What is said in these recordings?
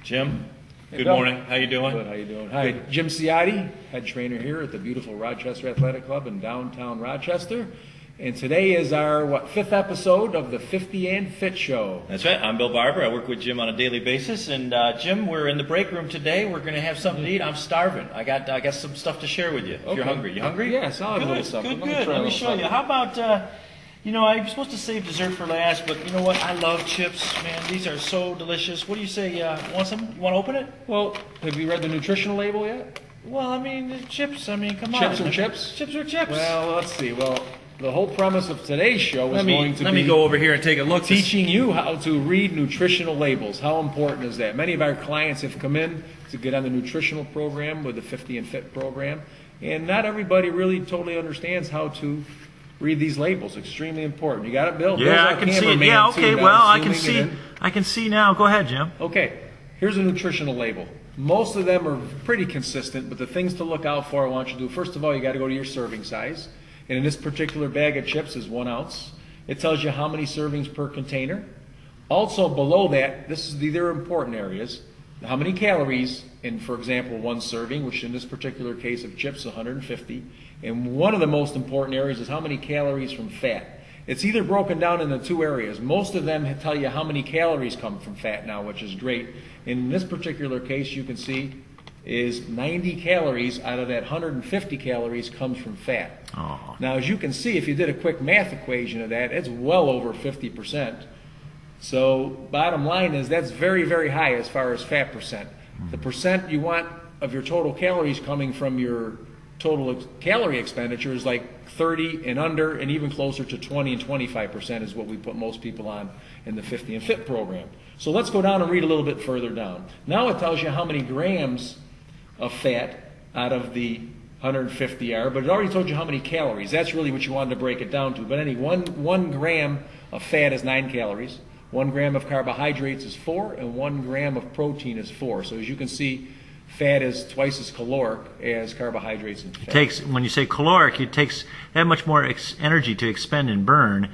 Jim, Hey, good Bill. morning. How you doing? Good, how you doing? Hi, Jim Ciotti, head trainer here at the beautiful Rochester Athletic Club in downtown Rochester. And today is our, fifth episode of the 50 and Fit Show. That's right. I'm Bill Barber. I work with Jim on a daily basis. And Jim, we're in the break room today. We're going to have something to eat. I'm starving. I got some stuff to share with you. If you're hungry. You hungry? Yes, I'll have a little something. Good. Let me show you. How about, I'm supposed to save dessert for last, but you know what? I love chips, man. These are so delicious. What do you say? Want some? You want to open it? Well, have you read the nutritional label yet? Well, I mean, the chips. I mean, come on. Chips are chips? Chips are chips. Well, let's see. Well, the whole premise of today's show is let me go over here and take a look. Teaching you how to read nutritional labels. How important is that? Many of our clients have come in to get on the nutritional program with the 50 and Fit program, and not everybody really totally understands how to read these labels. Extremely important. You got it, Bill? Yeah, I can see it. Yeah, okay. Well, I can see. I can see now. Go ahead, Jim. Okay. Here's a nutritional label. Most of them are pretty consistent, but the things to look out for, I want you to do. First of all, you got to go to your serving size. And in this particular bag of chips is 1 ounce. It tells you how many servings per container. Also below that, these are important areas. How many calories in, for example, 1 serving, which in this particular case of chips, 150. And one of the most important areas is how many calories from fat. It's either broken down into 2 areas. Most of them tell you how many calories come from fat now, which is great. In this particular case, you can see is 90 calories out of that 150 calories comes from fat. Oh. Now, as you can see, if you did a quick math equation of that, it's well over 50%. So bottom line is that's very, very high as far as fat percent. The percent you want of your total calories coming from your total calorie expenditure is like 30 and under, and even closer to 20 and 25% is what we put most people on in the 50 and Fit program. So let's go down and read a little bit further down. Now it tells you how many grams of fat out of the 150 are, but it already told you how many calories. That's really what you wanted to break it down to. But one gram of fat is 9 calories, 1 gram of carbohydrates is 4, and 1 gram of protein is 4. So as you can see, fat is twice as caloric as carbohydrates and fat. It takes, when you say caloric, it takes that much more energy to expend and burn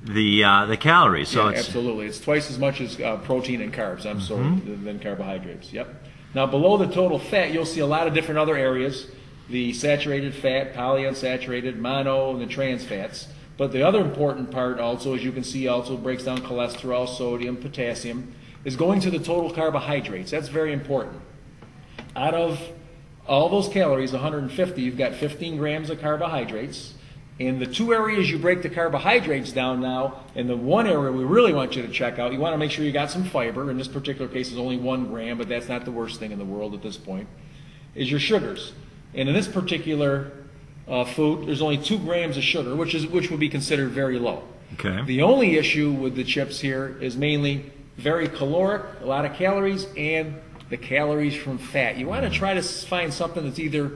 the calories. So yeah, absolutely. It's twice as much as protein and carbs, than carbohydrates. Yep. Now below the total fat, you'll see a lot of different other areas. The saturated fat, polyunsaturated, mono, and the trans fats. But the other important part also, as you can see, also breaks down cholesterol, sodium, potassium, is going to the total carbohydrates. That's very important. Out of all those calories, 150, you've got 15 grams of carbohydrates. In the 2 areas you break the carbohydrates down now, in the one area we really want you to check out, you want to make sure you got some fiber. In this particular case, it's only 1 gram, but that's not the worst thing in the world at this point, is your sugars. And in this particular food, there's only 2 grams of sugar, which would be considered very low. Okay. The only issue with the chips here is mainly very caloric, a lot of calories, and the calories from fat. You want to try to find something that's either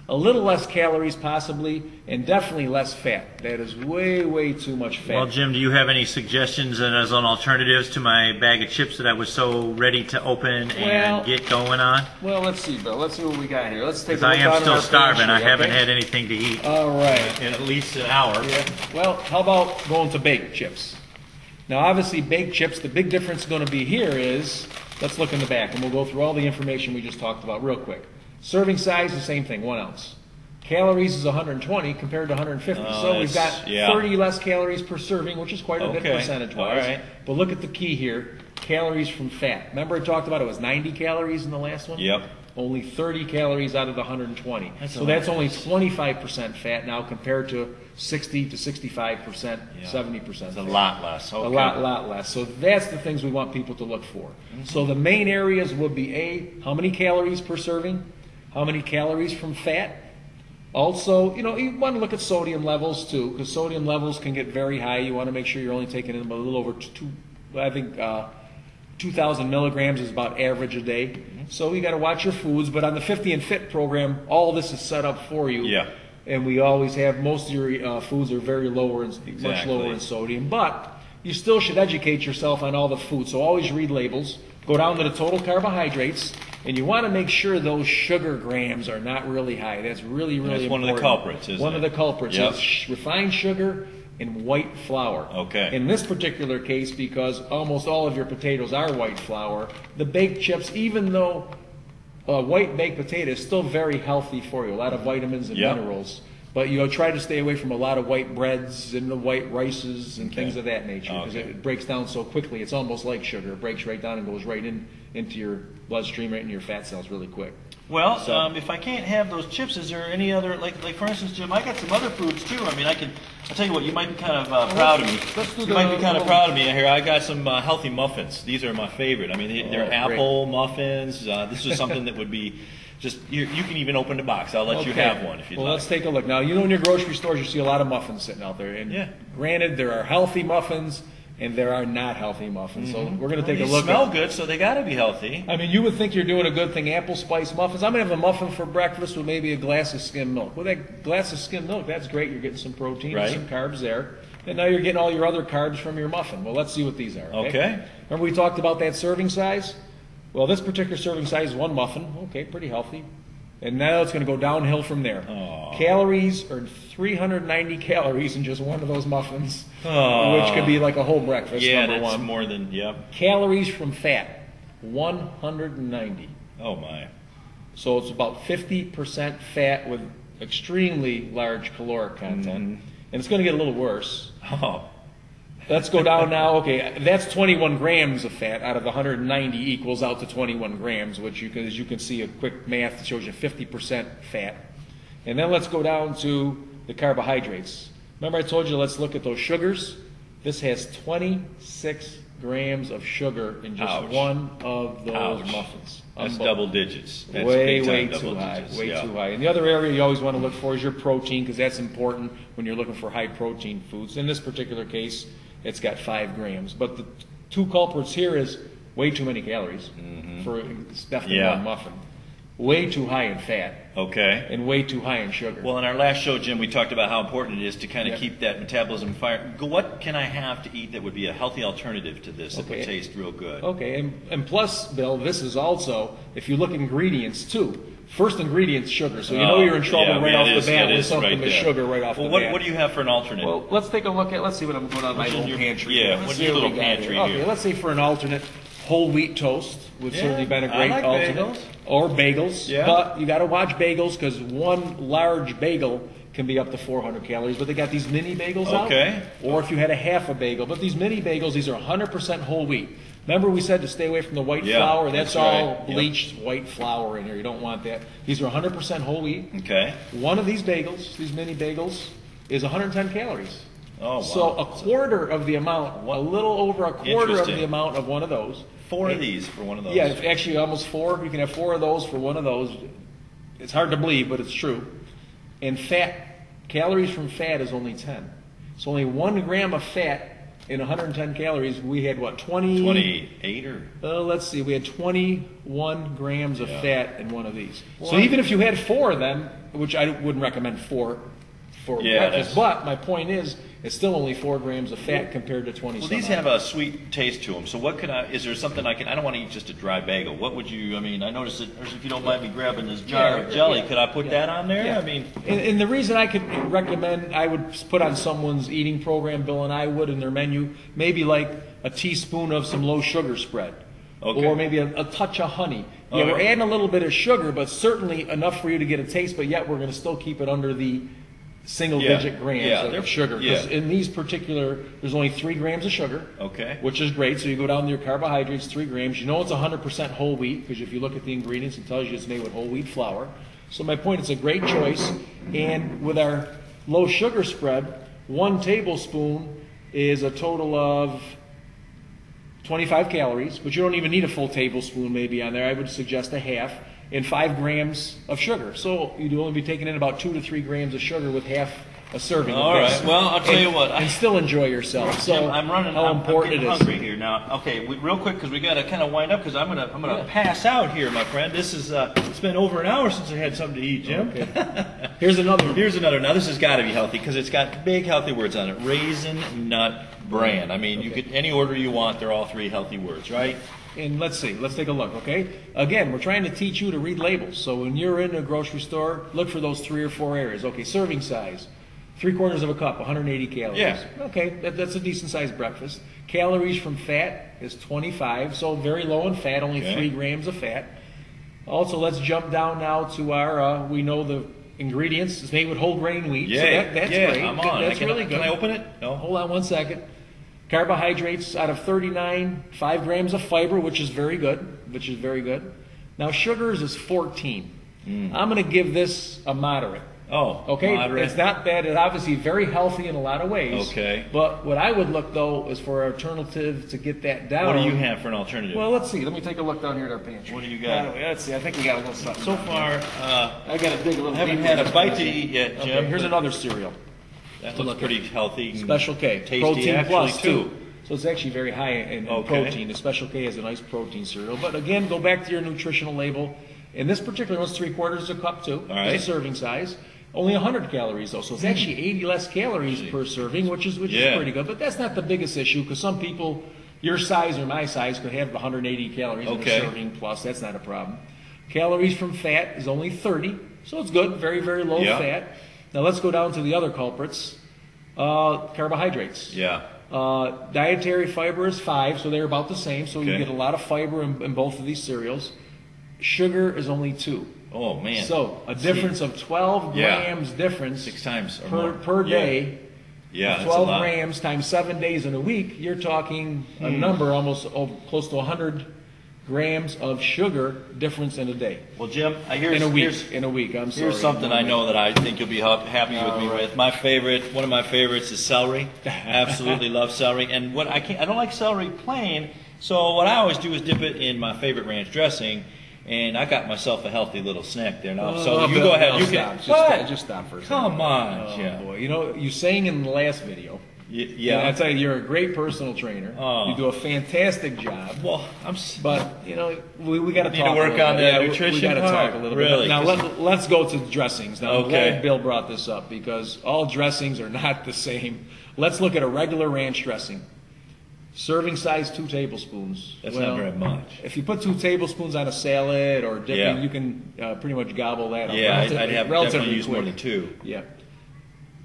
a little less calories possibly, and definitely less fat. That is way, way too much fat. Well, Jim, do you have any suggestions as on alternatives to my bag of chips that I was so ready to open and get going on? Well, let's see, Bill. Let's see what we got here. Let's take a look. Because I am still starving. Pantry, I haven't had anything to eat. All right. In at least an hour. Yeah. Well, how about going to baked chips? Now, obviously, baked chips, the big difference going to be here is, let's look in the back, and we'll go through all the information we just talked about real quick. Serving size, the same thing, 1 ounce. Calories is 120 compared to 150. So we've got 30 less calories per serving, which is quite a bit percentage-wise. Right. But look at the key here, calories from fat. Remember I talked about it was 90 calories in the last one? Yep. Only 30 calories out of the 120. That's only 25% fat now compared to 60 to 65%, 70%. It's a lot less. Okay. A lot less. So that's the things we want people to look for. So the main areas would be how many calories per serving, how many calories from fat. Also, you want to look at sodium levels too, because sodium levels can get very high. You want to make sure you're only taking in a little over 2,000 milligrams is about average a day. So you got to watch your foods. But on the 50 and Fit program, all this is set up for you. Yeah. And we always have, most of your foods are very lower, much lower in sodium. But you still should educate yourself on all the foods. So always read labels. Go down to the total carbohydrates. And you want to make sure those sugar grams are not really high. That's really, really important. One of the culprits, isn't it? One of the culprits Yep. is refined sugar and white flour. Okay. In this particular case, because almost all of your potatoes are white flour, the baked chips, even though white baked potato is still very healthy for you, a lot of vitamins and Yep. minerals, but you know, try to stay away from a lot of white breads and the white rices and things of that nature, because it breaks down so quickly. It's almost like sugar. It breaks right down and goes right into your bloodstream, right into your fat cells really quick. Well, So- if I can't have those chips, is there any other, like for instance, Jim, I got some other foods too. I mean, I'll tell you what, you might be kind of proud of me. let's do You might be the kind of little- proud of me here. I got some healthy muffins. These are my favorite. I mean, they're great. apple muffins. This is something that would be just, you can even open the box. I'll let you Okay. have one if you'd Well, like. let's take a look. Now, you know in your grocery stores you see a lot of muffins sitting out there. And Yeah. granted, there are healthy muffins and there are not healthy muffins. So we're going to take a These look smell at... good, so they got to be healthy. I mean, you would think you're doing a good thing, apple spice muffins. I'm going to have a muffin for breakfast with maybe a glass of skim milk. With that glass of skim milk, that's great. You're getting some protein Right. and some carbs there. And now you're getting all your other carbs from your muffin. Well, let's see what these are. Okay. Remember we talked about that serving size? Well, this particular serving size is one muffin. Okay, pretty healthy. And now it's going to go downhill from there. Aw. Calories are 390 calories in just one of those muffins, Aw. which could be like a whole breakfast, Yeah, number that's one. more than, yep. Calories from fat, 190. Oh, my. So it's about 50% fat with extremely large caloric content. And it's going to get a little worse. Oh, Let's go down now. Okay, that's 21 grams of fat out of 190 equals out to 21 grams, which as you can see, a quick math shows you 50% fat. And then let's go down to the carbohydrates. Remember I told you let's look at those sugars? This has 26 grams of sugar in just Ouch. one of those Ouch. muffins. that's Unbelievable. double digits. That's Way, big time way double too high. digits. Way Yeah. too high. And the other area you always want to look for is your protein, because that's important when you're looking for high protein foods. In this particular case, it's got 5 grams. But the two culprits here is way too many calories for it's definitely Yeah. one muffin. Way too high in fat Okay. and way too high in sugar. Well, in our last show, Jim, we talked about how important it is to kind of Yeah. keep that metabolism fire. What can I have to eat that would be a healthy alternative to this that Okay. would taste real good? Okay, and plus, Bill, this is also, if you look at ingredients too, first ingredient's sugar. So you know you're in trouble yeah, right yeah, off it the is- bat it with is something right with there. sugar right off Well, the what, bat. what do you have for an alternate? Well, let's take a look at, let's see what I'm going on my What's in little your- pantry. yeah, here. what's Let's your see what little we got pantry Okay, here? let's say for an alternate, whole wheat toast would Yeah, certainly been a I great like alternate. bagels. Or bagels. Yeah. But you got to watch bagels because one large bagel can be up to 400 calories. But they got these mini bagels out. Okay. Or if you had a half a bagel. But these mini bagels, these are 100% whole wheat. Remember we said to stay away from the white Yeah, flour? That's that's all right. Yep. bleached white flour in here. You don't want that. These are 100% whole wheat. Okay. One of these bagels, these mini bagels, is 110 calories. Oh, wow. So a quarter of the amount, a little over a quarter of Interesting. the amount of one of those. 4 of these for one of those. Yeah, actually almost 4. You can have 4 of those for one of those. It's hard to believe, but it's true. And fat, calories from fat is only 10. So only 1 gram of fat in 110 calories. We had what, 28 or? let's see, we had 21 grams of Yeah. fat in one of these. So Well, even if you had 4 of them, which I wouldn't recommend 4 for Yeah, breakfast, but my point is, it's still only 4 grams of fat compared to 20 Well, some these odd. have a sweet taste to them. So what could is there something I don't want to eat just a dry bagel. What would you, I mean, I noticed that, if you don't mind me grabbing this jar Yeah, of jelly, yeah, could I put yeah. that on there? Yeah. I mean, And the reason I could recommend, I would put on someone's eating program, Bill and I would, in their menu, maybe like a teaspoon of some low sugar spread. Okay. Or maybe a touch of honey. Yeah, All we're right. adding a little bit of sugar, but certainly enough for you to get a taste, but yet we're going to still keep it under the single-digit grams Yeah, they're- of sugar. Because yeah. in these particular, there's only 3 grams of sugar. okay. Which is great. So you go down to your carbohydrates, 3 grams. You know it's 100% whole wheat because if you look at the ingredients, it tells you it's made with whole wheat flour. So my point, it's a great choice. And with our low sugar spread, 1 tablespoon is a total of 25 calories, but you don't even need a full tablespoon maybe on there. I would suggest a half. And 5 grams of sugar. So you'd only be taking in about 2 to 3 grams of sugar with half a serving All of this. right. Well, I'll tell you what. And still enjoy yourself. So Jim, I'm running. how important I'm it getting is. hungry here now. Okay, real quick because we got to kind of wind up because I'm gonna Yeah. pass out here, my friend. This is it's been over an hour since I had something to eat, Jim. Okay. Here's another one. Here's another. Now this has got to be healthy because it's got big healthy words on it. Raisin Nut Bran. I mean, you Okay. could any order you want. They're all 3 healthy words, right? And let's see, let's take a look, okay? Again, we're trying to teach you to read labels. So when you're in a grocery store, look for those 3 or 4 areas. Okay, serving size, 3/4 of a cup, 180 calories. Yeah. Okay, that's a decent sized breakfast. Calories from fat is 25, so very low in fat, only Okay. 3 grams of fat. Also, let's jump down now to our, we know the ingredients. It's made with whole grain wheat, so that's great. I'm on. That's really good. Can I open it? No. Hold on one second. Carbohydrates out of 39, 5 grams of fiber, which is very good, Now sugars is 14. I'm going to give this a moderate. Oh, Okay, moderate. it's not bad. It's obviously very healthy in a lot of ways. Okay. But what I would look, though, is for an alternative to get that down. What do you have for an alternative? Well, let's see. Let me take a look down here at our pantry. What do you got? Let's see. I think we got a little stuff. So far, I got to dig a little I haven't deeper had a into bite this. to eat yet, Jim. Okay, here's but another cereal. That looks pretty healthy. and Special K. Tasty, Protein actually, plus, too. So it's actually very high in Okay. protein. The Special K is a nice protein cereal. But again, go back to your nutritional label. And this particular one's 3/4 of a cup, too. All right. It's a serving size. Only 100 calories, though. So it's actually 80 less calories per serving, which is pretty good. But that's not the biggest issue, because some people, your size or my size, could have 180 calories in a Okay. serving plus. That's not a problem. Calories from fat is only 30, so it's good. Very, very low Yeah. fat. Now let's go down to the other culprits. Carbohydrates. Yeah. Dietary fiber is 5, so they're about the same. So you Okay. get a lot of fiber in both of these cereals. Sugar is only 2. Oh, man. So a difference of 12 Yeah. grams difference 6 times or per, more. per day. Yeah, that's a 12 lot. grams times 7 days in a week. You're talking a number almost close to 100 grams of sugar difference in a day. Well, Jim, In a week. I'm sorry. Here's something I know that I think you'll be happy with me with. My favorite, one of my favorites is celery. Absolutely love celery. And I don't like celery plain, so what I always do is dip it in my favorite ranch dressing. And I got myself a healthy little snack there now. So you go ahead. You can. Just stop for a second. Come on, Oh, Jim. boy. You know, you sang in the last video. Yeah. And I tell you, you're a great personal trainer. Oh. You do a fantastic job. Well, But you know, we got to Need talk. to work a little on bit. that Yeah, nutrition We got to part. talk a little Really? bit. Now let's go to dressings. Now, I'm Okay. glad Bill brought this up, because all dressings are not the same. Let's look at a regular ranch dressing. Serving size 2 tablespoons. That's not very much. If you put 2 tablespoons on a salad or dipping, Yeah. you can pretty much gobble that up. Yeah, I'd have relatively definitely use more quick. than 2. Yeah.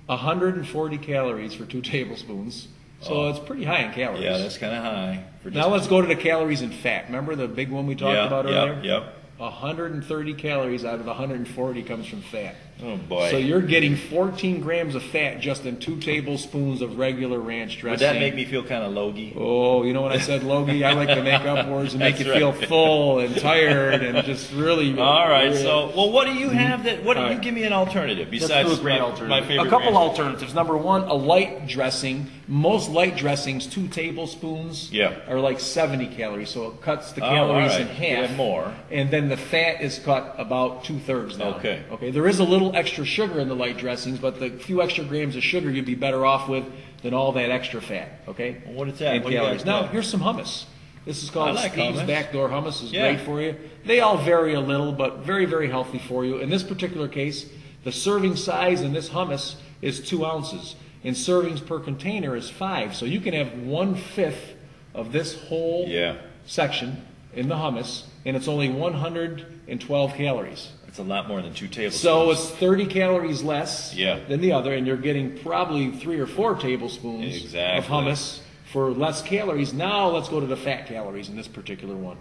140 calories for 2 tablespoons. So it's pretty high in calories. Yeah, that's kind of high. For Now let's go to the calories in fat. Remember the big one we talked about earlier? Yep. 130 calories out of the 140 comes from fat. Oh, boy. So you're getting 14 grams of fat just in 2 tablespoons of regular ranch dressing. Would that make me feel kind of logy? Oh, you know what I said, Logie? I like to make up words and make That's you feel right. full and tired and just really. All right. really- So, well, what do you have that? What do All you right. give me an alternative Let's besides do a great my alternative. favorite? A couple ranch? alternatives. Number one, a light dressing. Most light dressings, 2 tablespoons, Yeah. are like 70 calories. So it cuts the Oh, calories all in right. half. Even more. And then the fat is cut about 2/3 down. Okay. Okay. There is a little extra sugar in the light dressings, but the few extra grams of sugar you'd be better off with than all that extra fat. Okay. Well, what is that? And What do you calories. guys Now got? here's some hummus. This is called I like Steve's hummus. Backdoor Hummus. Is Yeah. great for you. They all vary a little, but very, very healthy for you. In this particular case, the serving size in this hummus is 2 ounces, and servings per container is 5. So you can have 1/5 of this whole Yeah. section in the hummus, and it's only 112 calories. It's a lot more than 2 tablespoons. So it's 30 calories less Yeah. than the other, and you're getting probably 3 or 4 tablespoons Exactly. of hummus for less calories. Now let's go to the fat calories in this particular one.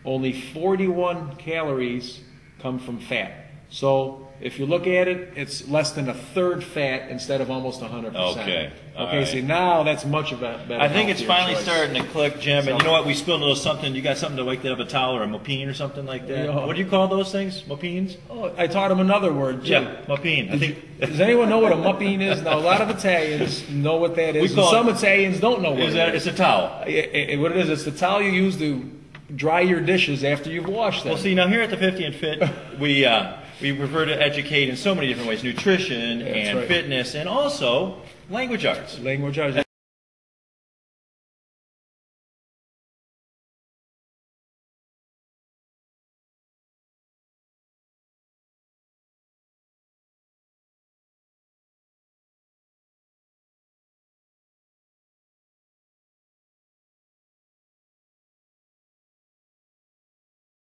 Only 41 calories come from fat. So if you look at it, it's less than 1/3 fat instead of almost 100%. Okay. All Okay, right. see, now that's much of a better I think it's healthier finally choice. starting to click, Jim. And So- you know what? We spilled a little something. You got something to wake that up, a towel or a mopine or something like that? Yeah. What do you call those things? Mopines? Oh, I taught him another word, too. Yeah, mopine. I think. Does anyone know what a muppine is? Now, a lot of Italians know what that is. We call and some it- Italians don't know what Is it that? is. It's a towel. What it is, it's the towel you use to dry your dishes after you've washed them. Well, see, now here at the 50 and Fit, we prefer to educate in so many different ways: nutrition and right. fitness, and also language arts. Language arts.